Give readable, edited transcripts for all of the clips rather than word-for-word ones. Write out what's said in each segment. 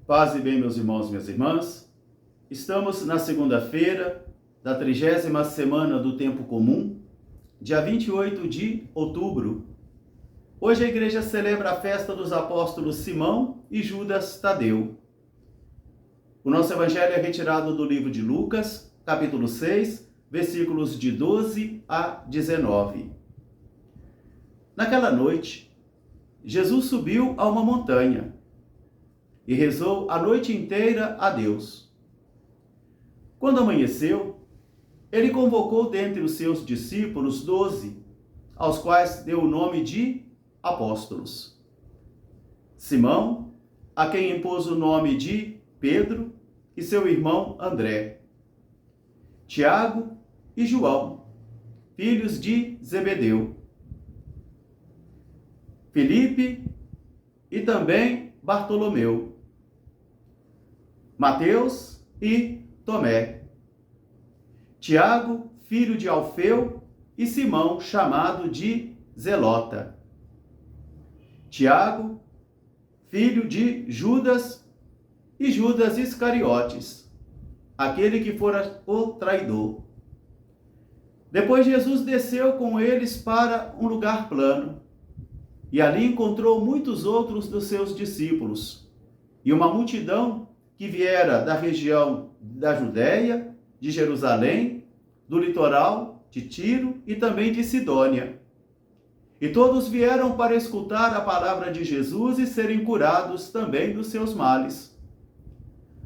Paz e bem, meus irmãos e minhas irmãs. Estamos na segunda-feira da 30ª semana do Tempo Comum, dia 28 de outubro. Hoje a igreja celebra a festa dos apóstolos Simão e Judas Tadeu. O nosso evangelho é retirado do livro de Lucas, capítulo 6, versículos de 12 a 19. Naquela noite, Jesus subiu a uma montanha e rezou a noite inteira a Deus. Quando amanheceu, ele convocou dentre os seus discípulos 12, aos quais deu o nome de apóstolos. Simão, a quem impôs o nome de Pedro, e seu irmão André. Tiago e João, filhos de Zebedeu. Filipe e também Bartolomeu. Mateus e Tomé. Tiago, filho de Alfeu, e Simão, chamado de Zelota. Tiago, filho de Judas, e Judas Iscariotes, aquele que fora o traidor. Depois Jesus desceu com eles para um lugar plano, e ali encontrou muitos outros dos seus discípulos, e uma multidão que viera da região da Judéia, de Jerusalém, do litoral de Tiro e também de Sidônia. E todos vieram para escutar a palavra de Jesus e serem curados também dos seus males.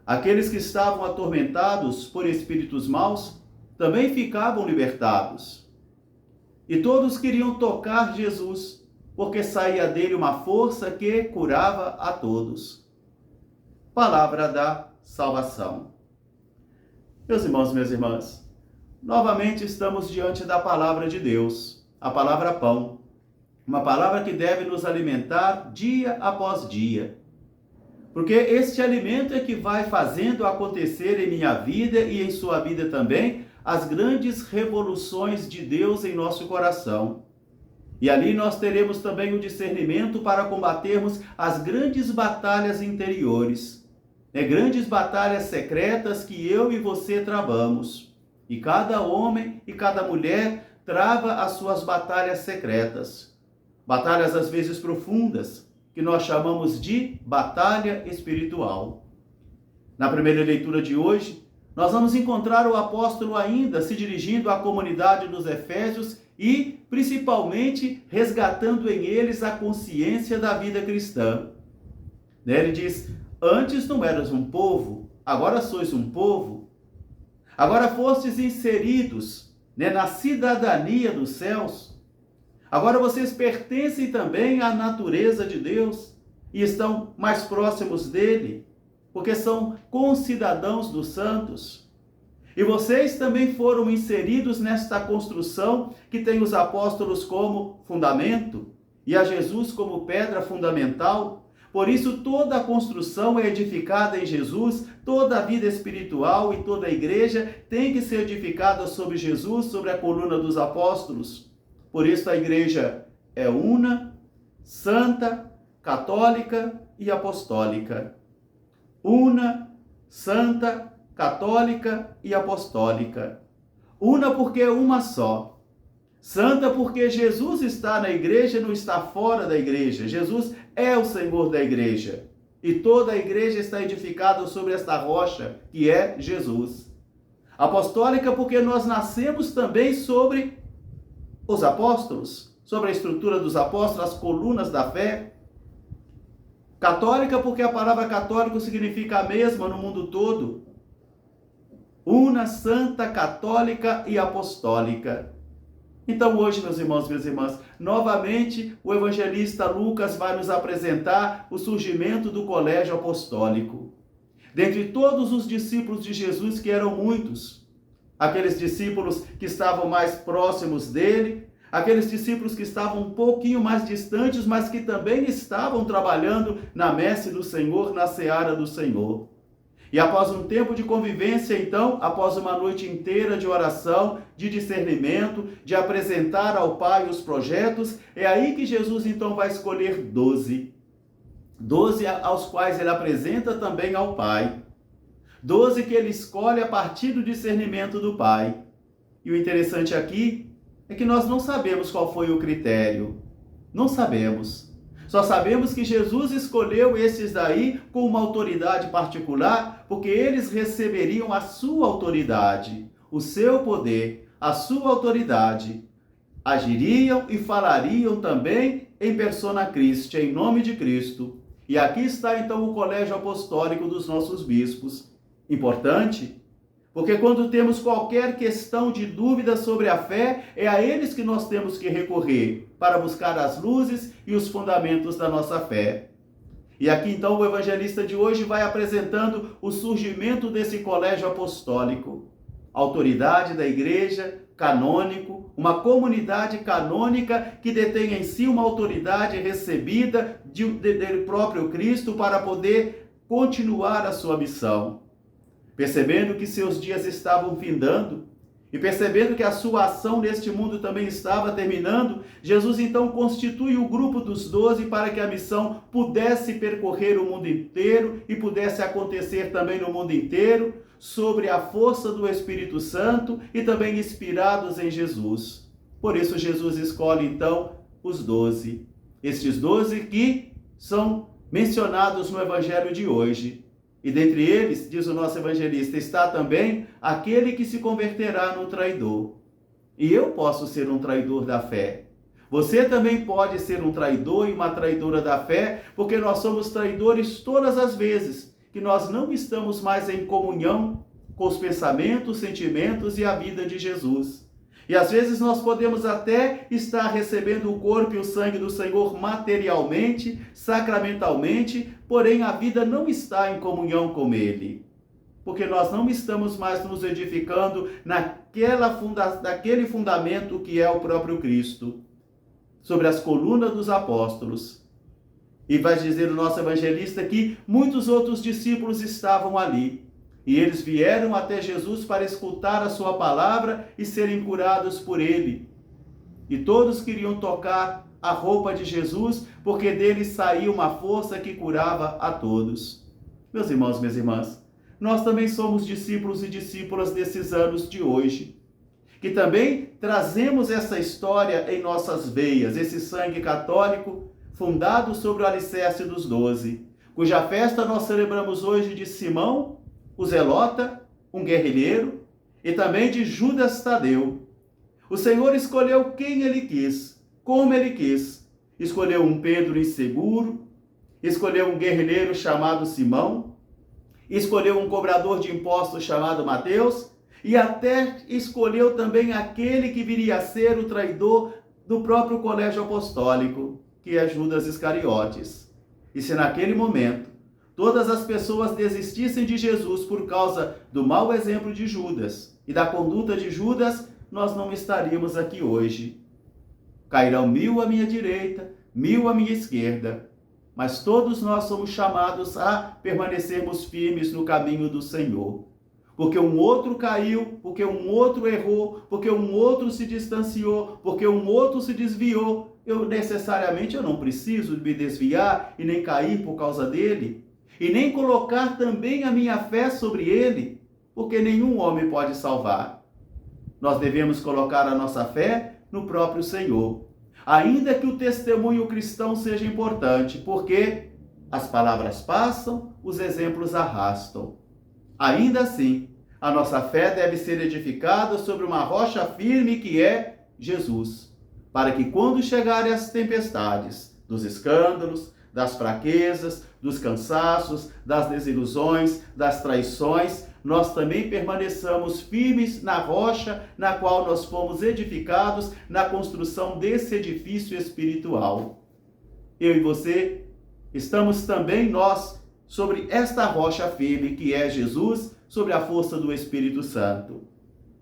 Aqueles que estavam atormentados por espíritos maus também ficavam libertados. E todos queriam tocar Jesus, porque saía dele uma força que curava a todos. Palavra da salvação. Meus irmãos e minhas irmãs, novamente estamos diante da palavra de Deus, a palavra pão, uma palavra que deve nos alimentar dia após dia, porque este alimento é que vai fazendo acontecer em minha vida e em sua vida também as grandes revoluções de Deus em nosso coração. E ali nós teremos também o discernimento para combatermos as grandes batalhas interiores, grandes batalhas secretas que eu e você travamos. E cada homem e cada mulher trava as suas batalhas secretas. Batalhas às vezes profundas, que nós chamamos de batalha espiritual. Na primeira leitura de hoje, nós vamos encontrar o apóstolo ainda se dirigindo à comunidade dos Efésios e, principalmente, resgatando em eles a consciência da vida cristã. Ele diz: antes não eras um povo, agora sois um povo. Agora fostes inseridos na cidadania dos céus. Agora vocês pertencem também à natureza de Deus e estão mais próximos dele, porque são concidadãos dos santos. E vocês também foram inseridos nesta construção que tem os apóstolos como fundamento e a Jesus como pedra fundamental. Por isso, toda a construção é edificada em Jesus, toda a vida espiritual e toda a igreja tem que ser edificada sobre Jesus, sobre a coluna dos apóstolos. Por isso, a igreja é una, santa, católica e apostólica. Una, santa, católica e apostólica. Una porque é uma só. Santa porque Jesus está na igreja, não está fora da igreja. Jesus é o Senhor da igreja. E toda a igreja está edificada sobre esta rocha, que é Jesus. Apostólica porque nós nascemos também sobre os apóstolos, sobre a estrutura dos apóstolos, as colunas da fé. Católica porque a palavra católico significa a mesma no mundo todo. Una, santa, católica e apostólica. Então hoje, meus irmãos e minhas irmãs, novamente o evangelista Lucas vai nos apresentar o surgimento do colégio apostólico. Dentre todos os discípulos de Jesus, que eram muitos, aqueles discípulos que estavam mais próximos dele, aqueles discípulos que estavam um pouquinho mais distantes, mas que também estavam trabalhando na messe do Senhor, na seara do Senhor. E após um tempo de convivência, então, após uma noite inteira de oração, de discernimento, de apresentar ao Pai os projetos, é aí que Jesus então vai escolher 12. 12 aos quais ele apresenta também ao Pai. 12 que ele escolhe a partir do discernimento do Pai. E o interessante aqui é que nós não sabemos qual foi o critério. Não sabemos. Só sabemos que Jesus escolheu esses daí com uma autoridade particular, porque eles receberiam a sua autoridade, o seu poder, a sua autoridade. Agiriam e falariam também em persona Christi, em nome de Cristo. E aqui está então o colégio apostólico dos nossos bispos. Importante, porque quando temos qualquer questão de dúvida sobre a fé, é a eles que nós temos que recorrer para buscar as luzes e os fundamentos da nossa fé. E aqui então o evangelista de hoje vai apresentando o surgimento desse colégio apostólico. Autoridade da igreja, canônico, uma comunidade canônica que detém em si uma autoridade recebida do próprio Cristo para poder continuar a sua missão. Percebendo que seus dias estavam findando e percebendo que a sua ação neste mundo também estava terminando, Jesus então constitui o grupo dos 12 para que a missão pudesse percorrer o mundo inteiro e pudesse acontecer também no mundo inteiro, sobre a força do Espírito Santo e também inspirados em Jesus. Por isso Jesus escolhe então os 12. Estes 12 que são mencionados no Evangelho de hoje. E dentre eles, diz o nosso evangelista, está também aquele que se converterá no traidor. E eu posso ser um traidor da fé. Você também pode ser um traidor e uma traidora da fé, porque nós somos traidores todas as vezes que nós não estamos mais em comunhão com os pensamentos, sentimentos e a vida de Jesus. E às vezes nós podemos até estar recebendo o corpo e o sangue do Senhor materialmente, sacramentalmente, porém a vida não está em comunhão com Ele. Porque nós não estamos mais nos edificando naquele fundamento que é o próprio Cristo, sobre as colunas dos apóstolos. E vai dizer o nosso evangelista que muitos outros discípulos estavam ali. E eles vieram até Jesus para escutar a sua palavra e serem curados por ele. E todos queriam tocar a roupa de Jesus, porque dele saía uma força que curava a todos. Meus irmãos, minhas irmãs, nós também somos discípulos e discípulas desses anos de hoje, que também trazemos essa história em nossas veias, esse sangue católico fundado sobre o alicerce dos 12, cuja festa nós celebramos hoje de Simão, o Zelota, um guerrilheiro, e também de Judas Tadeu. O Senhor escolheu quem Ele quis, como Ele quis. Escolheu um Pedro inseguro, escolheu um guerrilheiro chamado Simão, escolheu um cobrador de impostos chamado Mateus, e até escolheu também aquele que viria a ser o traidor do próprio colégio apostólico, que é Judas Iscariotes. E se naquele momento todas as pessoas desistissem de Jesus por causa do mau exemplo de Judas e da conduta de Judas, nós não estaríamos aqui hoje. Cairão 1000 à minha direita, 1000 à minha esquerda, mas todos nós somos chamados a permanecermos firmes no caminho do Senhor. Porque um outro caiu, porque um outro errou, porque um outro se distanciou, porque um outro se desviou, eu não preciso me desviar e nem cair por causa dele. E nem colocar também a minha fé sobre ele, porque nenhum homem pode salvar. Nós devemos colocar a nossa fé no próprio Senhor. Ainda que o testemunho cristão seja importante, porque as palavras passam, os exemplos arrastam. Ainda assim, a nossa fé deve ser edificada sobre uma rocha firme que é Jesus, para que quando chegarem as tempestades, dos escândalos, das fraquezas, dos cansaços, das desilusões, das traições, nós também permaneçamos firmes na rocha na qual nós fomos edificados na construção desse edifício espiritual. Eu e você estamos também nós sobre esta rocha firme que é Jesus, sobre a força do Espírito Santo.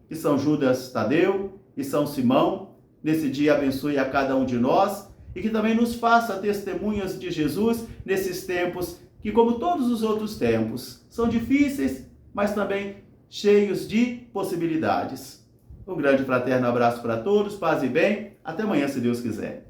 Que São Judas Tadeu e São Simão, nesse dia abençoe a cada um de nós, e que também nos faça testemunhas de Jesus nesses tempos que, como todos os outros tempos, são difíceis, mas também cheios de possibilidades. Um grande fraterno abraço para todos, paz e bem. Até amanhã, se Deus quiser.